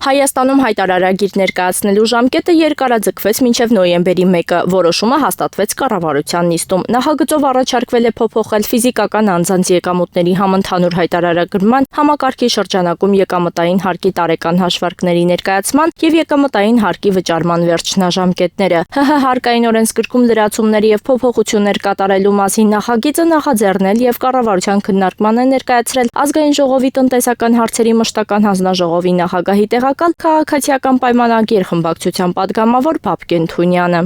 Հայաստանում հայտարարագիր ներկայացնելու ժամկետը երկարաձգվեց մինչև նոյեմբերի 1-ը, որոշումը հաստատվեց կառավարության նիստում։ Նախագծով առաջարկվել է փոփոխել ֆիզիկական անձանց եկամուտների համընդհանուր հայտարարագրման համակարգի շրջանակում եկամտային հարկի տարեկան հաշվարկների ներկայացման եւ եկամտային հարկի վճարման վերջնաժամկետները։ ՀՀ հարկային օրենսգրքում լրացումների եւ փոփոխություններ կատարելու մասին նախագիծը նախաձեռնել եւ կառավարության քննարկման է ներկայացրել Ազգային ժողովի տնտեսական հարցերի մշտական հանձնաժողովի նախագահի քաղաքացիական պայմանագիր խմբակցության պատգամավոր Բաբկեն Թունյանը։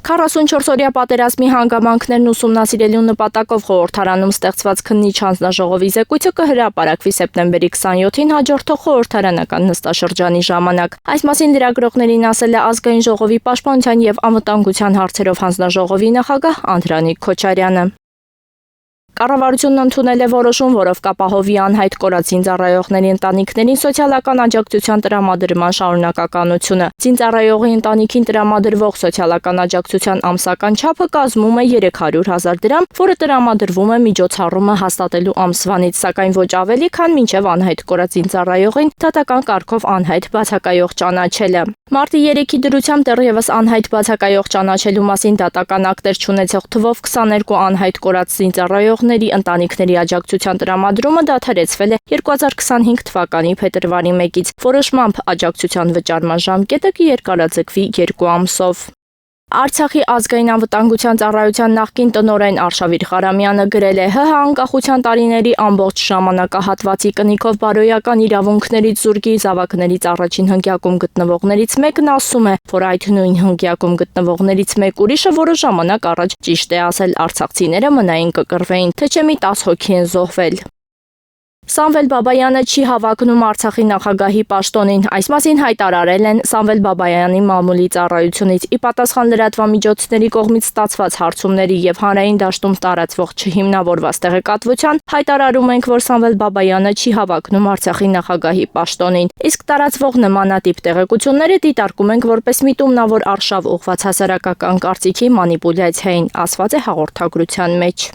44-օրյա պատերազմի հանգամանքներն ուսումնասիրելու նպատակով խորհրդարանում ստեղծված քննիչ հանձնաժողովի զեկույցը կհրապարակվի սեպտեմբերի 27-ին հաջորդող խորհրդարանական նստաշրջանի ժամանակ։ Այս մասին լրագրողներին ասել է Ազգային ժողովի պաշտպանության եւ անվտանգության հարցերով հանձնաժողովի նախագահ Անդրանիկ Քոչարյանը։ Կառավարությունն ընդունել է որոշում, որով կապահովի անհայտ կորած զինծառայողների ընտանիքներին սոցիալական աջակցության տրամադրման շարունակականությունը։ Զինծառայողի ընտանիքին տրամադրվող սոցիալական աջակցության ամսական չափը կազմում է 300,000 դրամ, որը տրամադրվում է միջոցառումը հաստատելու ամսվանից, սակայն ոչ ավելի, քան մինչև անհայտ կորած զինծառայողին դատական կարգով անհայտ բացակայող ճանաչելը։ Մարտի 3-ի դրությամբ դեռևս անհայտ բացակայող ճանաչելու մասին դատական ակտեր չունեցող թվով 22 անհայտ կորած զինծառայողների ընտանիքների աջակցության տրամադրումը դադարեցվել է 2025 թվականի փետրվարի 1-ից։ Որոշմամբ աջակցության վճարման ժամկետը կերկարաձգվի 2 ամսով։ Արցախի ազգային անվտանգության ծառայության նախկին տնօրեն Արշավիր Ղարամյանը գրել է ՀՀ անկախության տարիների ամբողջ ժամանակահատվածի կնիքով բարոյական իրավունքներից զուրկի զավակներից առաջին հնգյակում գտնվողներից մեկն ասում է, որ այդ նույն հնգյակում գտնվողներից մեկ ուրիշը որոշ ժամանակ առաջ ճիշտ է ասել, արցախցիները մնային կկռվեին, թե չէ մի 10 հոգի են զոհվել։ Սամվել Բաբայանը չի հավակնում Արցախի նախագահի պաշտոնին։ Այս մասին հայտարարել են Սամվել Բաբայանի մամուլի ծառայությունից։ Ի պատասխան լրատվամիջոցների կողմից ստացված հարցումների եւ հանրային դաշտում տարածվող չհիմնավորված տեղեկատվության հայտարարում ենք, որ Սամվել Բաբայանը չի հավակնում Արցախի նախագահի պաշտոնին։ Իսկ տարածվող նմանատիպ տեղեկությունները դիտարկում ենք որպես միտումնավոր արշավ ուղղված հասարակական կարծիքի մանիպուլյացիային, ասված է հաղորդագրության մեջ։